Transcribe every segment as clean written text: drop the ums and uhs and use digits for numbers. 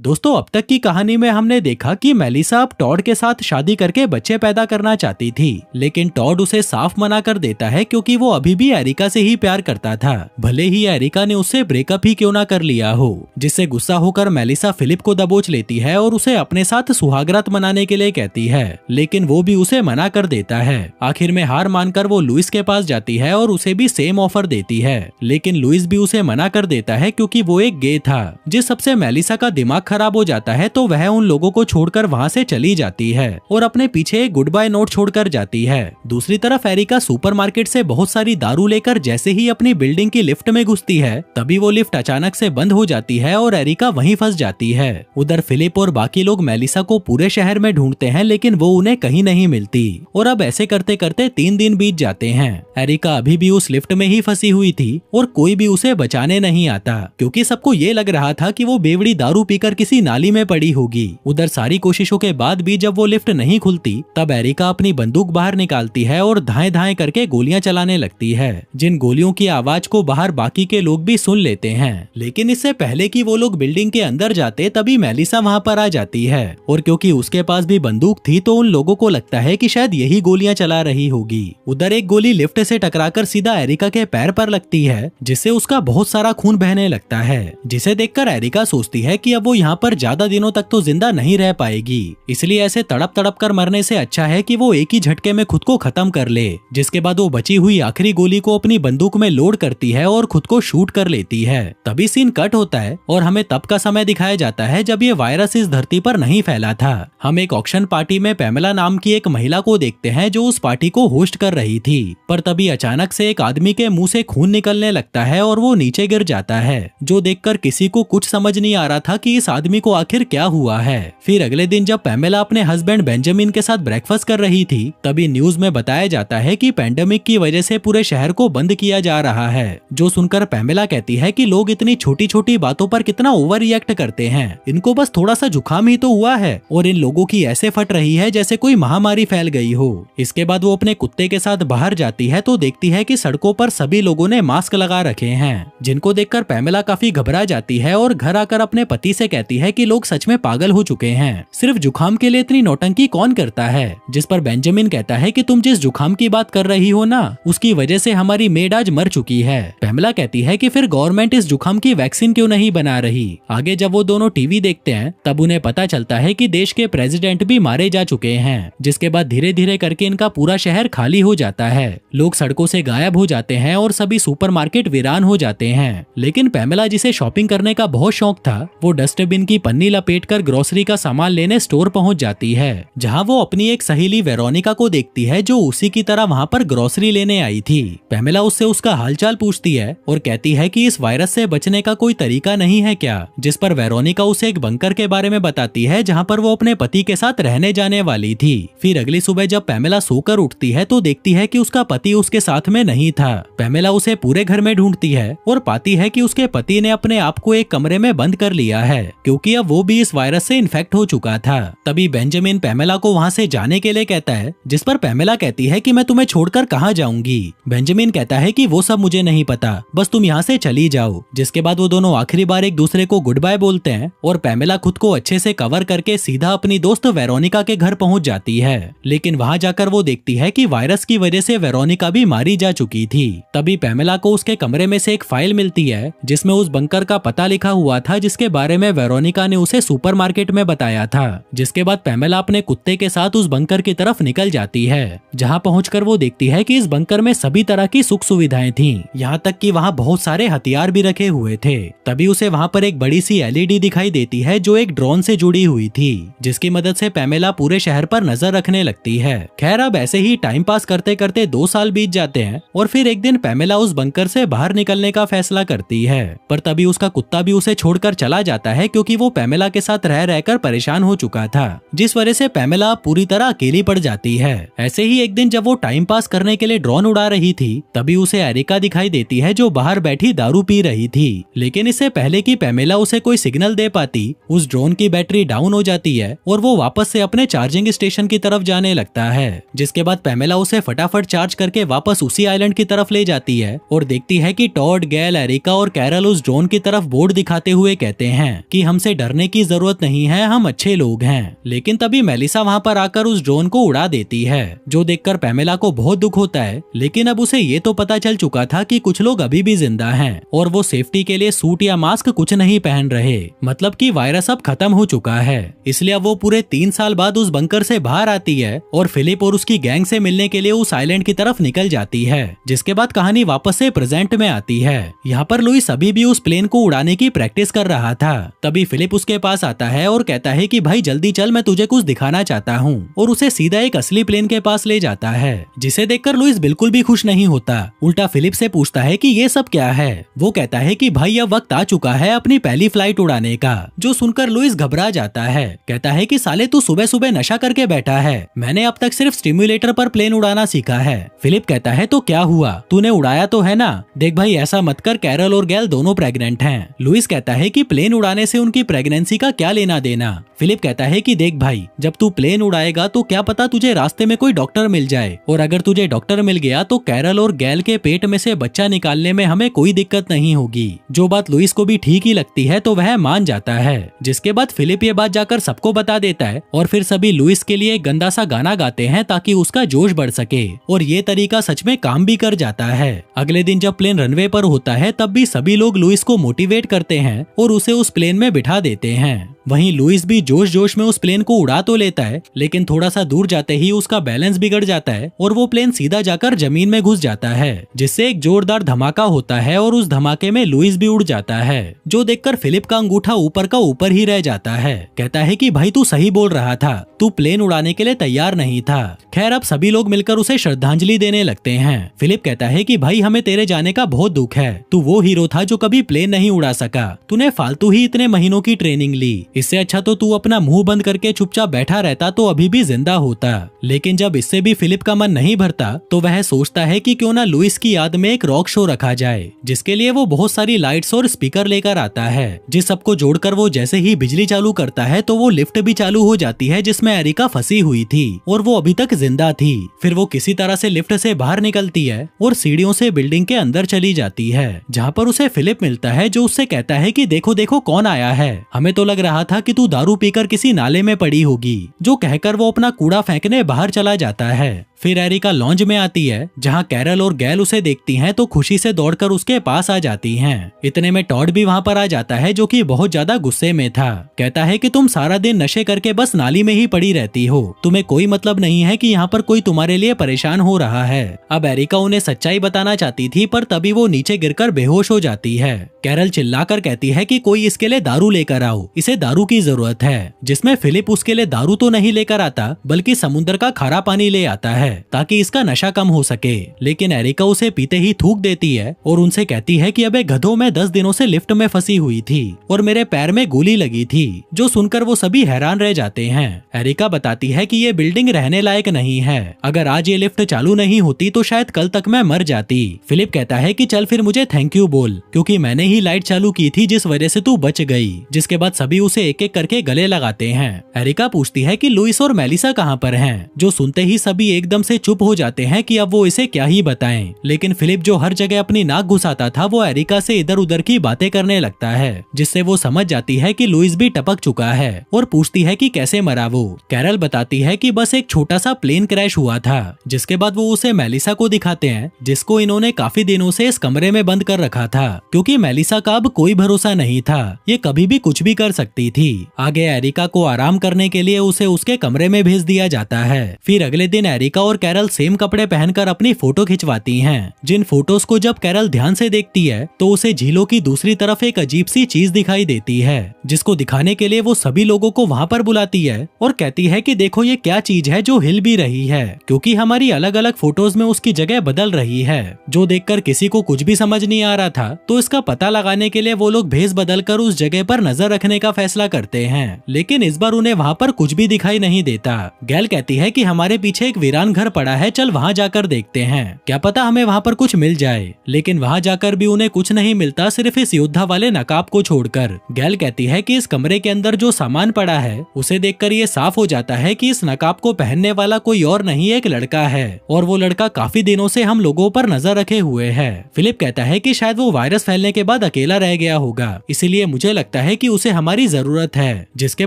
दोस्तों, अब तक की कहानी में हमने देखा कि मेलिसा अब टॉड के साथ शादी करके बच्चे पैदा करना चाहती थी, लेकिन टॉड उसे साफ मना कर देता है क्योंकि वो अभी भी एरिका से ही प्यार करता था, भले ही एरिका ने उससे ब्रेकअप ही क्यों ना कर लिया हो। जिससे गुस्सा होकर मेलिसा फिलिप को दबोच लेती है और उसे अपने साथ सुहागरात मनाने के लिए कहती है, लेकिन वो भी उसे मना कर देता है। आखिर में हार मानकर वो लुइस के पास जाती है और उसे भी सेम ऑफर देती है, लेकिन लुइस भी उसे मना कर देता है क्योंकि वो एक गे था। जिस सबसे मेलिसा का दिमाग खराब हो जाता है तो वह उन लोगों को छोड़कर वहां से चली जाती है और अपने पीछे एक गुड बाय नोट छोड़कर जाती है। दूसरी तरफ एरिका सुपरमार्केट से बहुत सारी दारू लेकर जैसे ही अपनी बिल्डिंग की लिफ्ट में घुसती है, तभी वो लिफ्ट अचानक से बंद हो जाती है और एरिका वहीं फंस जाती है। उधर फिलिप और बाकी लोग मेलिसा को पूरे शहर में ढूंढते हैं, लेकिन वो उन्हें कहीं नहीं मिलती और अब ऐसे करते करते 3 दिन बीत जाते हैं। एरिका अभी भी उस लिफ्ट में ही फंसी हुई थी और कोई भी उसे बचाने नहीं आता, क्योंकि सबको ये लग रहा था कि वो बेवड़ी दारू पीकर किसी नाली में पड़ी होगी। उधर सारी कोशिशों के बाद भी जब वो लिफ्ट नहीं खुलती, तब एरिका अपनी बंदूक बाहर निकालती है और धाएं धाएं करके गोलियां चलाने लगती है, जिन गोलियों की आवाज को बाहर बाकी के लोग भी सुन लेते हैं। लेकिन इससे पहले कि वो लोग बिल्डिंग के अंदर जाते, तभी मेलिसा वहां पर आ जाती है और क्योंकि उसके पास भी बंदूक थी तो उन लोगों को लगता है कि शायद यही गोलियां चला रही होगी। उधर एक गोली लिफ्ट से टकराकर सीधा एरिका के पैर पर लगती है, जिससे उसका बहुत सारा खून बहने लगता है, जिसे देखकर एरिका सोचती है कि अब वो यहाँ पर ज्यादा दिनों तक तो जिंदा नहीं रह पाएगी, इसलिए ऐसे तड़प तड़प कर मरने से अच्छा है कि वो एक ही झटके में खुद को खत्म कर ले। जिसके बाद वो बची हुई आखिरी गोली को अपनी बंदूक में लोड करती है और खुद को शूट कर लेती है। तभी सीन कट होता है और हमें तब का समय दिखाया जाता है जब ये वायरस इस धरती पर नहीं फैला था। हम एक ऑक्शन पार्टी में पैमेला नाम की एक महिला को देखते हैं जो उस पार्टी को होस्ट कर रही थी, पर तभी अचानक से एक आदमी के मुंह से खून निकलने लगता है और वो नीचे गिर जाता है, जो देखकर किसी को कुछ समझ नहीं आ रहा था कि इस आदमी को आखिर क्या हुआ है। फिर अगले दिन जब पैमेला अपने हस्बैंड बेंजामिन के साथ ब्रेकफास्ट कर रही थी, तभी न्यूज में बताया जाता है कि पैंडेमिक की वजह से पूरे शहर को बंद किया जा रहा है, जो सुनकर पैमेला कहती है कि लोग इतनी छोटी छोटी बातों पर कितना ओवर रिएक्ट करते हैं, इनको बस थोड़ा सा जुकाम ही तो हुआ है और इन लोगों की ऐसे फट रही है जैसे कोई महामारी फैल गई हो। इसके बाद वो अपने कुत्ते के साथ बाहर जाती है तो देखती है कि सड़कों पर सभी लोगों ने मास्क लगा रखे हैं, जिनको देखकर पैमेला काफी घबरा जाती है और घर आकर अपने पति से कहती है कि लोग सच में पागल हो चुके हैं, सिर्फ जुकाम के लिए इतनी नौटंकी कौन करता है। जिस पर बेंजामिन कहता है कि तुम जिस जुकाम की बात कर रही हो ना, उसकी वजह से हमारी मेड आज मर चुकी है। पैमेला कहती है कि फिर गवर्नमेंट इस जुकाम की वैक्सीन क्यों नहीं बना रही। आगे जब वो दोनों टीवी देखते हैं तब उन्हें पता चलता है कि देश के प्रेसिडेंट भी मारे जा चुके हैं, जिसके बाद धीरे धीरे करके इनका पूरा शहर खाली हो जाता है, लोग सड़कों से गायब हो जाते हैं और सभी सुपरमार्केट वीरान हो जाते हैं। लेकिन पैमेला, जिसे शॉपिंग करने का बहुत शौक था, वो डस्टबिन की पन्नी लपेटकर ग्रोसरी का सामान लेने स्टोर पहुंच जाती है, जहां वो अपनी एक सहेली वेरोनिका को देखती है जो उसी की तरह वहां पर ग्रोसरी लेने आई थी। पैमेला उससे उसका हालचाल पूछती है और कहती है कि इस वायरस से बचने का कोई तरीका नहीं है क्या, जिस पर वेरोनिका उसे एक बंकर के बारे में बताती है जहां पर वो अपने पति के साथ रहने जाने वाली थी। फिर अगली सुबह जब पैमेला सोकर उठती है तो देखती है कि उसका पति उसके साथ में नहीं था। पैमेला उसे पूरे घर में ढूंढती है और पाती है कि उसके पति ने अपने आप को एक कमरे में बंद कर लिया है, क्योंकि अब वो भी इस वायरस से इन्फेक्ट हो चुका था। तभी बेंजामिन पैमेला को वहां से जाने के लिए कहता है, जिस पर पैमेला कहती है कि मैं तुम्हें छोड़कर कहां जाऊंगी। बेंजामिन कहता है कि वो सब मुझे नहीं पता, बस तुम यहाँ से चली जाओ। जिसके बाद वो दोनों आखिरी बार एक दूसरे को गुड बाय बोलते हैं और पैमेला खुद को अच्छे से कवर करके सीधा अपनी दोस्त वेरोनिका के घर पहुंच जाती है। लेकिन वहां जाकर वो देखती है कि वायरस की वजह से वेरोनिका भी मारी जा चुकी थी। तभी पैमेला को उसके कमरे में से एक फाइल मिलती है जिसमें उस बंकर का पता लिखा हुआ था, जिसके बारे में वेरोनिका ने उसे सुपरमार्केट में बताया था। जिसके बाद पैमेला अपने कुत्ते के साथ उस बंकर की तरफ निकल जाती है, जहां पहुंचकर वो देखती है कि इस बंकर में सभी तरह की सुख सुविधाएं थीं, यहां तक कि वहां बहुत सारे हथियार भी रखे हुए थे। तभी उसे वहां पर एक बड़ी सी एलईडी दिखाई देती है जो एक ड्रोन से जुड़ी हुई थी, जिसकी मदद से पैमेला पूरे शहर पर नजर रखने लगती है। खैर, अब ऐसे ही टाइम पास करते करते 2 साल बीत जाते हैं और फिर एक दिन पैमेला उस बंकर से बाहर निकलने का फैसला करती है, पर तभी उसका कुत्ता भी उसे छोड़कर चला जाता है, क्योंकि वो पैमेला के साथ रह रहकर परेशान हो चुका था, जिस वजह से पैमेला पूरी तरह अकेली पड़ जाती है। ऐसे ही एक दिन जब वो टाइम पास करने के लिए ड्रोन उड़ा रही थी, तभी उसे एरिका दिखाई देती है जो बाहर बैठी दारू पी रही थी। लेकिन इससे पहले कि पैमेला उसे कोई सिग्नल दे पाती, उस ड्रोन की बैटरी डाउन हो जाती है और वो वापस से अपने चार्जिंग स्टेशन की तरफ जाने लगता है। जिसके बाद पैमेला उसे फटाफट चार्ज करके वापस उसी आइलैंड की तरफ ले जाती है और देखती है कि टॉड, गैल, एरिका और कैरल उस ड्रोन की तरफ बोर्ड दिखाते हुए कहते हैं कि हमसे डरने की जरूरत नहीं है, हम अच्छे लोग हैं। लेकिन तभी मेलिसा वहाँ पर आकर उस ड्रोन को उड़ा देती है, जो देखकर पैमेला को बहुत दुख होता है। लेकिन अब उसे ये तो पता चल चुका था कि कुछ लोग अभी भी जिंदा हैं और वो सेफ्टी के लिए सूट या मास्क कुछ नहीं पहन रहे, मतलब कि वायरस अब खत्म हो चुका है। इसलिए अब वो पूरे 3 साल बाद उस बंकर से बाहर आती है और फिलिप और उसकी गैंग से मिलने के लिए उस आइलैंड की तरफ निकल जाती है। जिसके बाद कहानी वापस से प्रेजेंट में आती है। यहाँ पर लुइस अभी भी उस प्लेन को उड़ाने की प्रैक्टिस कर रहा था। तभी फिलिप उसके पास आता है और कहता है कि भाई जल्दी चल, मैं तुझे कुछ दिखाना चाहता हूँ, और उसे सीधा एक असली प्लेन के पास ले जाता है, जिसे देखकर लुइस बिल्कुल भी खुश नहीं होता। उल्टा फिलिप से पूछता है कि ये सब क्या है। वो कहता है कि भाई अब वक्त आ चुका है अपनी पहली फ्लाइट उड़ाने का। जो सुनकर लुइस घबरा जाता है, कहता है कि साले तू सुबह सुबह नशा करके बैठा है, मैंने अब तक सिर्फ स्टिम्युलेटर पर प्लेन उड़ाना सीखा है। फिलिप कहता है तो क्या हुआ, तूने उड़ाया तो है ना। देख भाई ऐसा मत कर, कैरल और गैल दोनों प्रेग्नेंट हैं। लुइस कहता है कि प्लेन उड़ाने से उनकी प्रेगनेंसी का क्या लेना देना। फिलिप कहता है कि देख भाई, जब तू प्लेन उड़ाएगा तो क्या पता तुझे रास्ते में कोई डॉक्टर मिल जाए, और अगर तुझे डॉक्टर मिल गया तो कैरल और गैल के पेट में से बच्चा निकालने में हमें कोई दिक्कत नहीं होगी। जो बात लुइस को भी ठीक ही लगती है तो वह मान जाता है। जिसके बाद फिलिप ये बात जाकर सबको बता देता है और फिर सभी लुइस के लिए एक गंदा सा गाना गाते हैं ताकि उसका जोश बढ़ सके, और ये तरीका सच में काम भी कर जाता है। अगले दिन जब प्लेन रनवे पर होता है तब भी सभी लोग लुइस को मोटिवेट करते हैं और उसे उस प्लेन में बिठा देते हैं। वहीं लुइस भी जोश जोश में उस प्लेन को उड़ा तो लेता है, लेकिन थोड़ा सा दूर जाते ही उसका बैलेंस बिगड़ जाता है और वो प्लेन सीधा जाकर जमीन में घुस जाता है, जिससे एक जोरदार धमाका होता है और उस धमाके में लुइस भी उड़ जाता है। जो देखकर फिलिप का अंगूठा ऊपर का ऊपर ही रह जाता है। कहता है कि भाई तू सही बोल रहा था, तू प्लेन उड़ाने के लिए तैयार नहीं था। खैर अब सभी लोग मिलकर उसे श्रद्धांजलि देने लगते हैं। फिलिप कहता है कि भाई हमें तेरे जाने का बहुत दुख है, तू वो हीरो था जो कभी प्लेन नहीं उड़ा सका, तूने फालतू ही इतने महीनों की ट्रेनिंग ली, इससे अच्छा तो तू अपना मुंह बंद करके चुपचाप बैठा रहता तो अभी भी जिंदा होता। लेकिन जब इससे भी फिलिप का मन नहीं भरता तो वह सोचता है कि क्यों ना लुइस की याद में एक रॉक शो रखा जाए, जिसके लिए वो बहुत सारी लाइट्स और स्पीकर लेकर आता है। जिस सबको जोड़कर वो जैसे ही बिजली चालू करता है तो वो लिफ्ट भी चालू हो जाती है जिसमें एरिका फंसी हुई थी और वो अभी तक जिंदा थी। फिर वो किसी तरह से लिफ्ट से बाहर निकलती है और सीढ़ियों से बिल्डिंग के अंदर चली जाती है, जहाँ पर उसे फिलिप मिलता है जो उससे कहता है कि देखो देखो कौन आया है, हमें तो लग रहा था कि तू दारू पीकर किसी नाले में पड़ी होगी। जो कहकर वो अपना कूड़ा फेंकने बाहर चला जाता है। फिर एरिका लॉन्ज में आती है जहाँ कैरल और गैल उसे देखती हैं तो खुशी से दौड़कर उसके पास आ जाती हैं। इतने में टॉड भी वहाँ पर आ जाता है जो कि बहुत ज्यादा गुस्से में था। कहता है कि तुम सारा दिन नशे करके बस नाली में ही पड़ी रहती हो, तुम्हें कोई मतलब नहीं है कि यहाँ पर कोई तुम्हारे लिए परेशान हो रहा है। अब एरिका उन्हें सच्चाई बताना चाहती थी पर तभी वो नीचे गिरकर बेहोश हो जाती है। कैरल चिल्लाकर कहती है कि कोई इसके लिए दारू लेकर आओ, इसे दारू की जरूरत है। जिसमें फिलिप उसके लिए दारू तो नहीं लेकर आता बल्कि समुद्र का खारा पानी ले आता है ताकि इसका नशा कम हो सके। लेकिन एरिका उसे पीते ही थूक देती है और उनसे कहती है कि अबे गधों, मैं 10 दिनों से लिफ्ट में फंसी हुई थी और मेरे पैर में गोली लगी थी। जो सुनकर वो सभी हैरान रह जाते हैं। एरिका बताती है कि ये बिल्डिंग रहने लायक नहीं है, अगर आज ये लिफ्ट चालू नहीं होती तो शायद कल तक मैं मर जाती। फिलिप कहता है कि चल फिर मुझे थैंक यू बोल, क्योंकि मैंने ही लाइट चालू की थी जिस वजह से तू बच गई। जिसके बाद सभी उसे एक एक करके गले लगाते हैं। एरिका पूछती है कि लुइस और मेलिसा कहाँ पर हैं? जो सुनते ही सभी एकदम से चुप हो जाते हैं कि अब वो इसे क्या ही बताएं। लेकिन फिलिप जो हर जगह अपनी नाक घुसाता था वो एरिका से इधर उधर की बातें करने लगता है, जिससे वो समझ जाती है कि लुइस भी टपक चुका है और पूछती है कि कैसे मरा वो। कैरल बताती है कि बस एक छोटा सा प्लेन क्रैश हुआ था। जिसके बाद वो उसे मेलिसा को दिखाते हैं जिसको इन्होंने काफी दिनों से इस कमरे में बंद कर रखा था, क्योंकि मेलिसा का अब कोई भरोसा नहीं था, ये कभी भी कुछ भी कर सकती थी। आगे एरिका को आराम करने के लिए उसे उसके कमरे में भेज दिया जाता है। फिर अगले दिन एरिका और कैरल सेम कपड़े पहनकर अपनी फोटो खिंचवाती हैं। जिन फोटोज को जब कैरल ध्यान से देखती है तो उसे झीलों की दूसरी तरफ एक अजीब सी चीज दिखाई देती है, जिसको दिखाने के लिए वो सभी लोगों को वहाँ पर बुलाती है और कहती है कि देखो ये क्या चीज है जो हिल भी रही है, क्योंकि हमारी अलग अलग फोटोज में उसकी जगह बदल रही है। जो देखकर किसी को कुछ भी समझ नहीं आ रहा था तो इसका पता लगाने के लिए वो लोग भेस बदल कर उस जगह पर नजर रखने का फैसला करते हैं। लेकिन इस बार उन्हें वहाँ पर कुछ भी दिखाई नहीं देता। गैल कहती है कि हमारे पीछे एक वीरान घर पड़ा है, चल वहाँ जाकर देखते हैं, क्या पता हमें वहाँ पर कुछ मिल जाए। लेकिन वहाँ जाकर भी उन्हें कुछ नहीं मिलता, सिर्फ इस योद्धा वाले नकाब को छोड़कर। गैल कहती है कि इस कमरे के अंदर जो सामान पड़ा है उसे देखकर ये साफ हो जाता है कि इस नकाब को पहनने वाला कोई और नहीं एक लड़का है, और वो लड़का काफी दिनों से हम लोगों पर नजर रखे हुए है। फिलिप कहता है कि शायद वो वायरस फैलने के बाद अकेला रह गया होगा, इसीलिए मुझे लगता है कि उसे हमारी जरूरत है। जिसके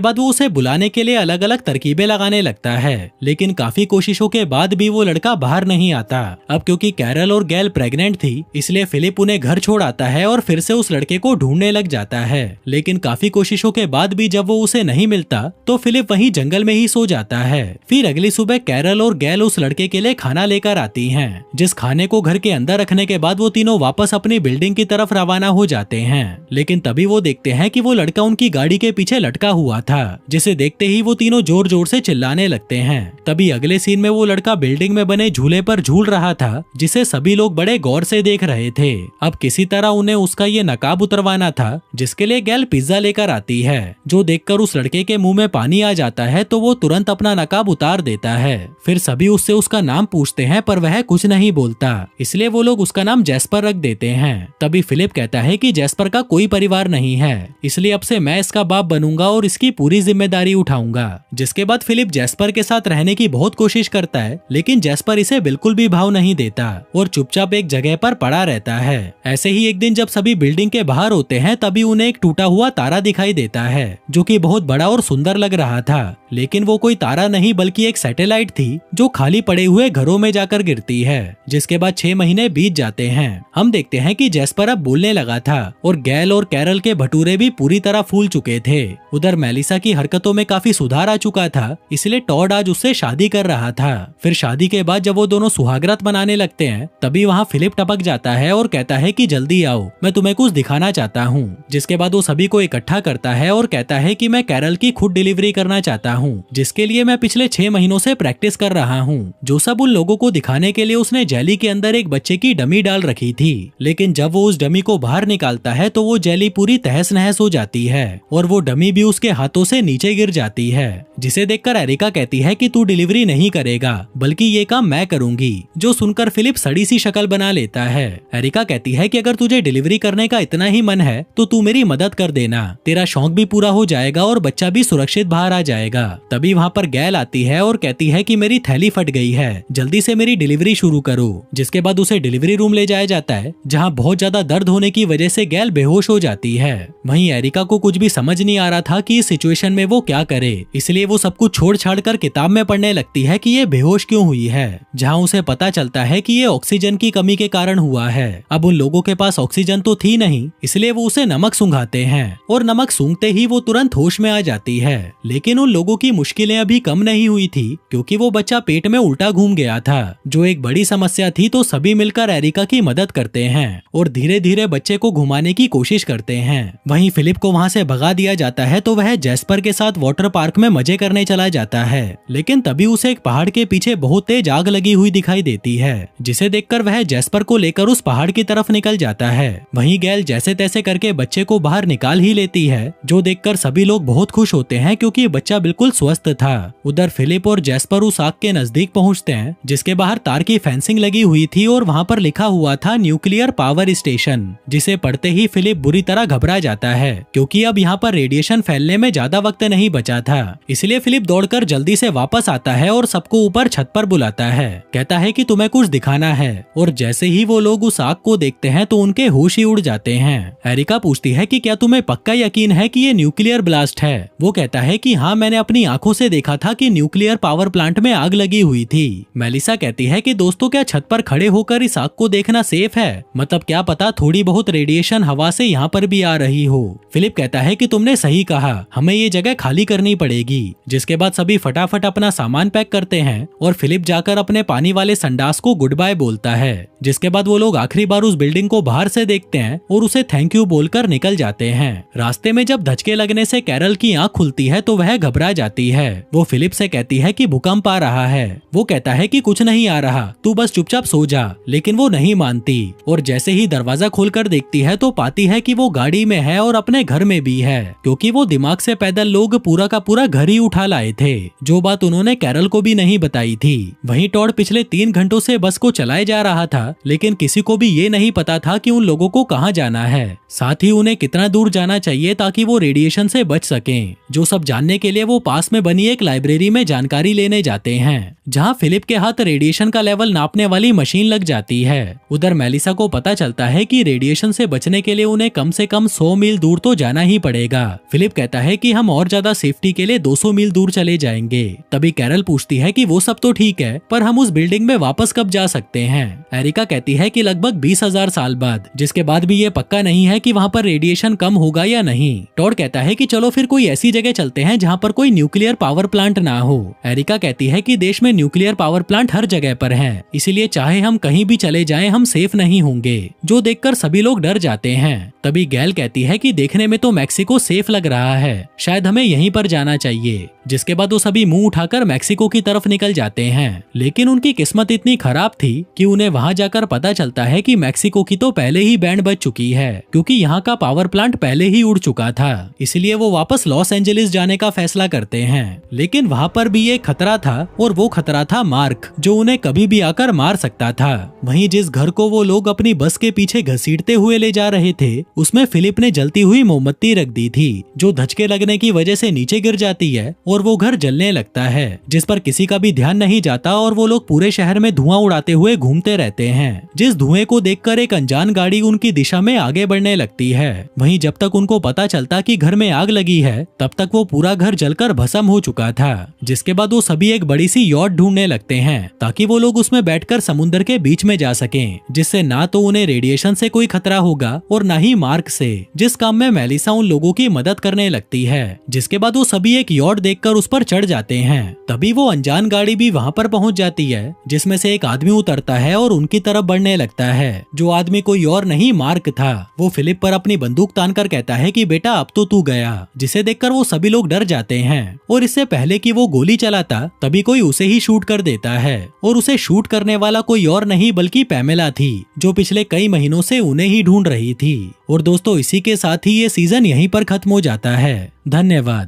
बाद वो उसे बुलाने के लिए अलग अलग तरकीबें लगाने लगता है, लेकिन काफी कोशिशों के बाद भी वो लड़का बाहर नहीं आता। अब क्योंकि कैरल और गैल प्रेग्नेंट थी, इसलिए फिलिप उन्हें घर छोड़ आता है और फिर से उस लड़के को ढूंढने लग जाता है। लेकिन काफी कोशिशों के बाद भी जब वो उसे नहीं मिलता तो फिलिप वहीं जंगल में ही सो जाता है। फिर अगली सुबह कैरल और गैल उस लड़के के लिए खाना लेकर आती हैं, जिस खाने को घर के अंदर रखने के बाद वो तीनों वापस अपनी बिल्डिंग की तरफ रवाना हो जाते हैं। लेकिन तभी वो देखते हैं कि वो लड़का उनकी गाड़ी के पीछे लटका हुआ था, जिसे देखते ही वो तीनों जोर जोर से चिल्लाने लगते हैं। तभी अगले सीन में वो लड़का बिल्डिंग में बने झूले पर झूल रहा था, जिसे सभी लोग बड़े गौर से देख रहे थे। अब किसी तरह उन्हें उसका ये नकाब उतरवाना था, जिसके लिए गैल पिज्जा लेकर आती है, जो देखकर उस लड़के के मुंह में पानी आ जाता है तो वो तुरंत अपना नकाब उतार देता है। फिर सभी उससे उसका नाम पूछते हैं, पर वह कुछ नहीं बोलता, इसलिए वो लोग उसका नाम जैस्पर रख देते हैं। तभी फिलिप कहता है कि जैस्पर का कोई परिवार नहीं है, इसलिए अब से मैं इसका बाप बनूंगा और इसकी पूरी जिम्मेदारी उठाऊंगा। जिसके बाद फिलिप जैस्पर के साथ रहने की बहुत कोशिश करता है, लेकिन जैस्पर इसे बिल्कुल भी भाव नहीं देता और चुपचाप एक जगह पर पड़ा रहता है। ऐसे ही एक दिन जब सभी बिल्डिंग के बाहर होते हैं, तभी उन्हें एक टूटा हुआ तारा दिखाई देता है, जो कि बहुत बड़ा और सुंदर लग रहा था। लेकिन वो कोई तारा नहीं बल्कि एक सैटेलाइट थी, जो खाली पड़े हुए घरों में जाकर गिरती है। जिसके बाद 6 महीने बीत जाते हैं। हम देखते हैं कि जैस्पर अब बोलने लगा था और गैल और कैरल के भटूरे भी पूरी तरह फूल चुके थे। उधर मेलिसा की हरकतों में काफी सुधार आ चुका था, इसलिए टॉड आज उससे शादी कर रहा था। फिर शादी के बाद जब वो दोनों सुहागरात मनाने लगते हैं, तभी वहाँ फिलिप टपक जाता है और कहता है कि जल्दी आओ, मैं तुम्हें कुछ दिखाना चाहता हूँ। जिसके बाद वो सभी को इकट्ठा करता है और कहता है कि मैं कैरल की खुद डिलीवरी करना चाहता हूँ, जिसके लिए मैं पिछले 6 महीनों से प्रैक्टिस कर रहा हूँ। जो सब उन लोगों को दिखाने के लिए उसने जेली के अंदर एक बच्चे की डमी डाल रखी थी, लेकिन जब वो उस डमी को बाहर निकालता है तो वो जेली पूरी तहस नहस हो जाती है और वो डमी भी उसके हाथों से नीचे गिर जाती है। जिसे देखकर एरिका कहती है कि तू डिलीवरी नहीं करेगा, बल्कि ये काम मैं करूंगी। जो सुनकर फिलिप सड़ी सी शक्ल बना लेता है। एरिका कहती है कि अगर तुझे डिलीवरी करने का इतना ही मन है तो तू मेरी मदद कर देना, तेरा शौक भी पूरा हो जाएगा और बच्चा भी सुरक्षित बाहर आ जाएगा। तभी वहाँ पर गैल आती है और कहती है कि मेरी थैली फट गई है, जल्दी से मेरी डिलीवरी शुरू करो। जिसके बाद उसे डिलीवरी रूम ले जाया जाता है, जहाँ बहुत ज्यादा दर्द होने की वजह से गैल बेहोश हो जाती है। वहीं एरिका को कुछ भी समझ नहीं आ रहा था कि इस सिचुएशन में वो क्या करे, इसलिए वो सब कुछ छोड़ छाड़ कर किताब में पढ़ने लगती है कि ये बेहोश क्यों हुई है, जहाँ उसे पता चलता है कि ये ऑक्सीजन की कमी के कारण हुआ है। अब उन लोगों के पास ऑक्सीजन तो थी नहीं, इसलिए वो उसे नमक सूंघाते हैं और नमक सूंघते ही वो तुरंत होश में आ जाती है। लेकिन उन लोगों की मुश्किलें अभी कम नहीं हुई थी, क्योंकि वो बच्चा पेट में उल्टा घूम गया था, जो एक बड़ी समस्या थी। तो सभी मिलकर एरिका की मदद करते हैं और धीरे धीरे बच्चे को घुमाने की कोशिश करते हैं। वहीं फिलिप को वहां से भगा दिया जाता है तो वह जैस्पर के साथ वाटर पार्क में मजे करने चला जाता है। लेकिन तभी उसे एक पहाड़ के पीछे बहुत तेज आग लगी हुई दिखाई देती है, जिसे देखकर वह जैस्पर को लेकर उस पहाड़ की तरफ निकल जाता है। वहीं गैल जैसे तैसे करके बच्चे को बाहर निकाल ही लेती है, जो देखकर सभी लोग बहुत खुश होते हैं क्योंकि बच्चा बिल्कुल स्वस्थ था। उधर फिलिप और जैस्पर उस आग के नजदीक पहुंचते हैं, जिसके बाहर तार की फेंसिंग लगी हुई थी और वहां पर लिखा हुआ था न्यूक्लियर पावर स्टेशन। जिसे पढ़ते ही फिलिप बुरी तरह घबरा जाता है, क्योंकि अब यहाँ पर रेडिएशन फैलने में ज्यादा वक्त नहीं बचा था। इसलिए फिलिप दौड़कर जल्दी से वापस आता है और सबको ऊपर छत पर बुलाता है। कहता है कि तुम्हें कुछ दिखाना है, और जैसे ही वो लोग उस आग को देखते हैं तो उनके होश ही उड़ जाते हैं। एरिका पूछती है कि क्या तुम्हें पक्का यकीन है कि ये न्यूक्लियर ब्लास्ट है? वो कहता है कि हाँ, मैंने अपनी आंखों से देखा था कि न्यूक्लियर पावर प्लांट में आग लगी हुई थी। मेलिसा कहती है कि दोस्तों, क्या छत पर खड़े होकर इस आग को देखना सेफ है? मतलब क्या पता थोड़ी बहुत रेडिएशन हवा से यहाँ पर भी आ रही हो। फिलिप कहता है कि तुमने सही कहा, हमें ये जगह खाली करनी पड़ेगी। जिसके बाद सभी फटाफट अपना सामान पैक करते हैं और फिलिप जाकर अपने पानी वाले संडास को गुड बाय बोलता है। जिसके बाद वो लोग आखिरी बार उस बिल्डिंग को बाहर से देखते हैं और उसे थैंक यू बोलकर निकल जाते हैं। रास्ते में जब धचके लगने से कैरल की आंख खुलती है तो वह घबरा जाती है। वो फिलिप से कहती है कि भूकंप आ रहा है। वो कहता है कि कुछ नहीं आ रहा, तू बस चुपचाप सो जा। लेकिन वो नहीं मानती और जैसे ही दरवाजा खोलकर देखती है तो पाती है कि वो गाड़ी में है और अपने घर में भी है, क्योंकि वो दिमाग से पैदल लोग पूरा का पूरा घर ही उठा लाए थे, जो बात उन्होंने कैरल को भी नहीं बताई जाती थी। वहीं टॉड पिछले 3 घंटों से बस को चलाए जा रहा था, लेकिन किसी को भी ये नहीं पता था कि उन लोगों को कहाँ जाना है, साथ ही उन्हें कितना दूर जाना चाहिए ताकि वो रेडिएशन से बच सकें। जो सब जानने के लिए वो पास में बनी एक लाइब्रेरी में जानकारी लेने जाते हैं, जहाँ फिलिप के हाथ रेडिएशन का लेवल नापने वाली मशीन लग जाती है। उधर मेलिसा को पता चलता है कि रेडिएशन से बचने के लिए उन्हें कम से कम 100 मील दूर तो जाना ही पड़ेगा। फिलिप कहता है कि हम और ज्यादा सेफ्टी के लिए 200 मील दूर चले जाएंगे। तभी कैरल पूछती है कि वो सब तो ठीक है, पर हम उस बिल्डिंग में वापस कब जा सकते हैं। एरिका कहती है कि लगभग 20,000 साल बाद, जिसके बाद भी ये पक्का नहीं है कि वहाँ पर रेडिएशन कम होगा या नहीं। टॉड कहता है कि चलो फिर कोई ऐसी जगह चलते हैं जहाँ पर कोई न्यूक्लियर पावर प्लांट ना हो। एरिका कहती है कि देश में न्यूक्लियर पावर प्लांट हर जगह पर है, इसीलिए चाहे हम कहीं भी चले जाएं हम सेफ नहीं होंगे, जो देखकर सभी लोग डर जाते हैं। तभी गैल कहती है कि देखने में तो मैक्सिको सेफ लग रहा है, शायद हमें यहीं पर जाना चाहिए। जिसके बाद वो सभी मुंह उठाकर मैक्सिको की तरफ निकल जाते हैं, लेकिन उनकी किस्मत इतनी खराब थी कि उन्हें वहां जाकर पता चलता है कि मैक्सिको की तो पहले ही बैंड बज चुकी है, क्योंकि यहाँ का पावर प्लांट पहले ही उड़ चुका था। इसलिए वो वापस लॉस एंजलिस जाने का फैसला करते हैं, लेकिन वहाँ पर भी एक खतरा था, और वो खतरा था मार्क, जो उन्हें कभी भी आकर मार सकता था। वहीं जिस घर को वो लोग अपनी बस के पीछे घसीटते हुए ले जा रहे थे, उसमें फिलिप ने जलती हुई मोमबत्ती रख दी थी, जो धचके लगने की वजह से नीचे गिर जाती है और वो घर जलने लगता है, जिस पर किसी का भी ध्यान नहीं जाता और वो लोग पूरे शहर में धुआं उड़ाते हुए घूमते रहते हैं। जिस धुएं को देखकर एक अनजान गाड़ी उनकी दिशा में आगे बढ़ने लगती है। वहीं जब तक उनको पता चलता कि घर में आग लगी है, तब तक वो पूरा घर जलकर भस्म हो चुका था। जिसके बाद वो सभी एक बड़ी सी यॉट ढूंढने लगते हैं, ताकि वो लोग उसमें बैठकर समुद्र के बीच में जा सकें, जिससे ना तो उन्हें रेडिएशन से कोई खतरा होगा और ना ही मार्क से, जिस काम में मेलिसा उन लोगों की मदद करने लगती है। जिसके बाद वो सभी एक यॉट देखकर उस पर चढ़ जाते हैं। तभी वो अनजान गाड़ी भी वहां पर पहुंच जाती है, जिसमें से एक आदमी उतरता है और उनकी तरफ बढ़ने लगता है। जो आदमी कोई और नहीं मार्क था। वो फिलिप पर अपनी बंदूक तानकर कहता है कि बेटा अब तो तू गया, जिसे देखकर वो सभी लोग डर जाते हैं। और इससे पहले कि वो गोली चलाता, तभी कोई उसे ही शूट कर देता है, और उसे शूट करने वाला कोई और नहीं बल्कि पैमेला थी, जो पिछले कई महीनों से उन्हें ही ढूंढ रही थी। और दोस्तों, इसी के साथ ही ये सीजन यहीं पर खत्म हो जाता है। धन्यवाद।